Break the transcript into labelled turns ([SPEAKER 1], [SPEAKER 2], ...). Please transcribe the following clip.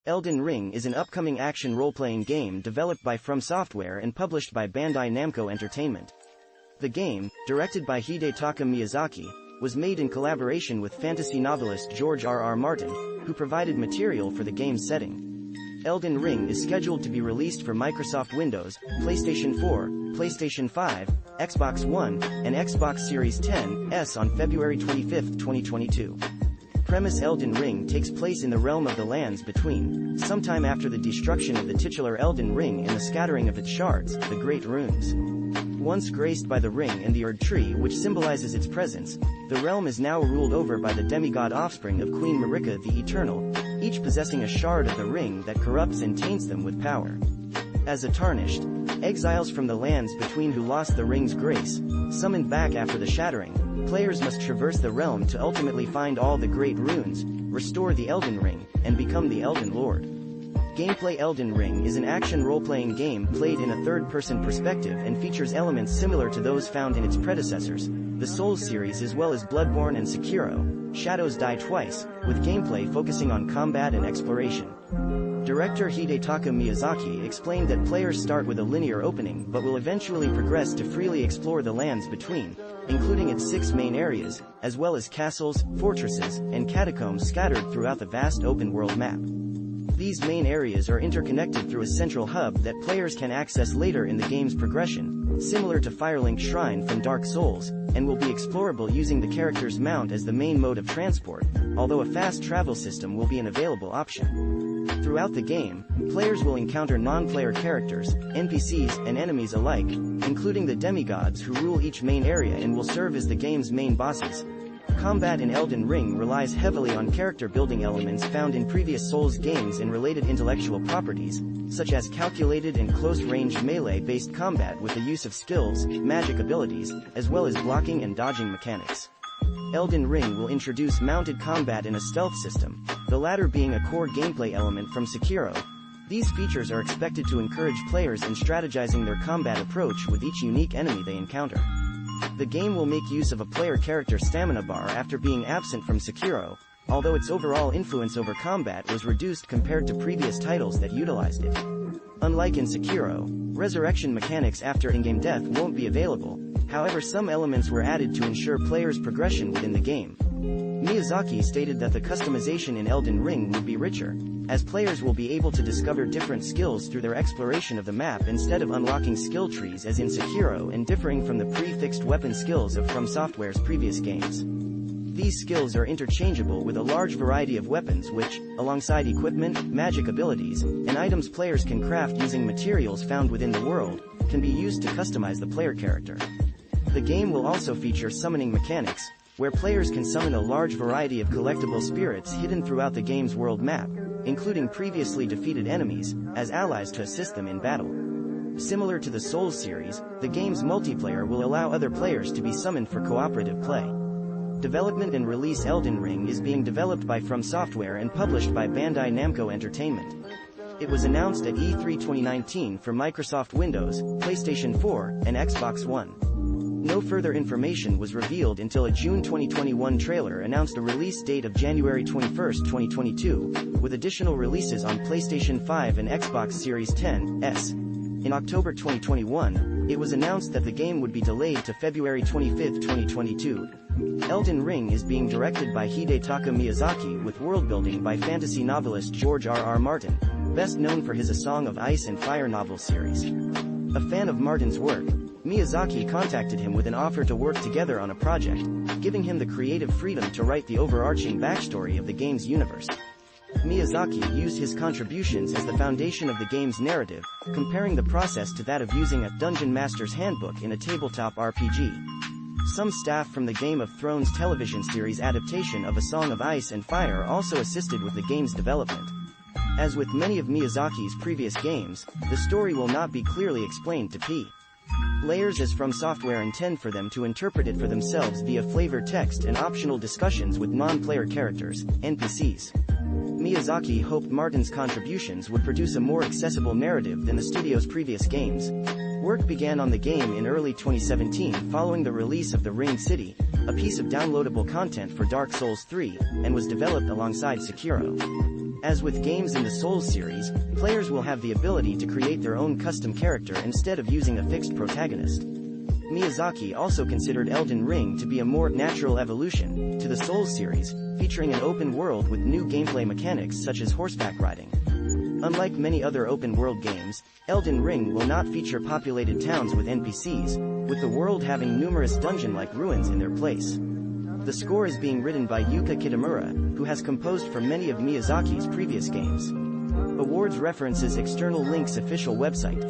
[SPEAKER 1] Elden Ring is an upcoming action role-playing game developed by From Software and published by Bandai Namco Entertainment. The game, directed by Hidetaka Miyazaki, was made in collaboration with fantasy novelist George R.R. Martin, who provided material for the game's setting. Elden Ring is scheduled to be released for Microsoft Windows, PlayStation 4, PlayStation 5, Xbox One, and Xbox Series X on February 25, 2022. Premise: Elden Ring takes place in the realm of the Lands Between, sometime after the destruction of the titular Elden Ring and the scattering of its shards, the Great Runes. Once graced by the ring and the Erd Tree which symbolizes its presence, the realm is now ruled over by the demigod offspring of Queen Marika the Eternal, each possessing a shard of the ring that corrupts and taints them with power. As a tarnished, exiles from the Lands Between who lost the ring's grace, summoned back after the shattering, players must traverse the realm to ultimately find all the Great Runes, restore the Elden Ring, and become the Elden Lord. Gameplay: Elden Ring is an action role-playing game played in a third-person perspective and features elements similar to those found in its predecessors, the Souls series, as well as Bloodborne and Sekiro: Shadows Die Twice, with gameplay focusing on combat and exploration. Director Hidetaka Miyazaki explained that players start with a linear opening but will eventually progress to freely explore the Lands Between, including its 6 main areas, as well as castles, fortresses, and catacombs scattered throughout the vast open-world map. These main areas are interconnected through a central hub that players can access later in the game's progression, similar to Firelink Shrine from Dark Souls, and will be explorable using the character's mount as the main mode of transport, although a fast travel system will be an available option. Throughout the game, players will encounter non-player characters, NPCs, and enemies alike, including the demigods who rule each main area and will serve as the game's main bosses. Combat in Elden Ring relies heavily on character-building elements found in previous Souls games and related intellectual properties, such as calculated and close-range melee-based combat with the use of skills, magic abilities, as well as blocking and dodging mechanics. Elden Ring will introduce mounted combat and a stealth system, the latter being a core gameplay element from Sekiro. These features are expected to encourage players in strategizing their combat approach with each unique enemy they encounter. The game will make use of a player character stamina bar after being absent from Sekiro, although its overall influence over combat was reduced compared to previous titles that utilized it. Unlike in Sekiro, resurrection mechanics after in-game death won't be available, however some elements were added to ensure players' progression within the game. Miyazaki stated that the customization in Elden Ring would be richer, as players will be able to discover different skills through their exploration of the map instead of unlocking skill trees as in Sekiro and differing from the prefixed weapon skills of From Software's previous games. These skills are interchangeable with a large variety of weapons which, alongside equipment, magic abilities, and items players can craft using materials found within the world, can be used to customize the player character. The game will also feature summoning mechanics, where players can summon a large variety of collectible spirits hidden throughout the game's world map, including previously defeated enemies, as allies to assist them in battle. Similar to the Souls series, the game's multiplayer will allow other players to be summoned for cooperative play. Development and release: Elden Ring is being developed by From Software and published by Bandai Namco Entertainment. It was announced at E3 2019 for Microsoft Windows, PlayStation 4, and Xbox One. No further information was revealed until a June 2021 trailer announced a release date of January 21, 2022, with additional releases on PlayStation 5 and Xbox Series X. In October 2021, it was announced that the game would be delayed to February 25, 2022. Elden Ring is being directed by Hidetaka Miyazaki with worldbuilding by fantasy novelist George R.R. Martin, best known for his A Song of Ice and Fire novel series. A fan of Martin's work, Miyazaki contacted him with an offer to work together on a project, giving him the creative freedom to write the overarching backstory of the game's universe. Miyazaki used his contributions as the foundation of the game's narrative, comparing the process to that of using a Dungeon Master's Handbook in a tabletop RPG. Some staff from the Game of Thrones television series adaptation of A Song of Ice and Fire also assisted with the game's development. As with many of Miyazaki's previous games, the story will not be clearly explained to players as From Software intend for them to interpret it for themselves via flavor text and optional discussions with non-player characters, NPCs. Miyazaki hoped Martin's contributions would produce a more accessible narrative than the studio's previous games. Work began on the game in early 2017 following the release of The Ring City, a piece of downloadable content for Dark Souls 3, and was developed alongside Sekiro. As with games in the Souls series, players will have the ability to create their own custom character instead of using a fixed protagonist. Miyazaki also considered Elden Ring to be a more natural evolution to the Souls series, featuring an open world with new gameplay mechanics such as horseback riding. Unlike many other open-world games, Elden Ring will not feature populated towns with NPCs, with the world having numerous dungeon-like ruins in their place. The score is being written by Yuka Kitamura, who has composed for many of Miyazaki's previous games. Awards references external links official website.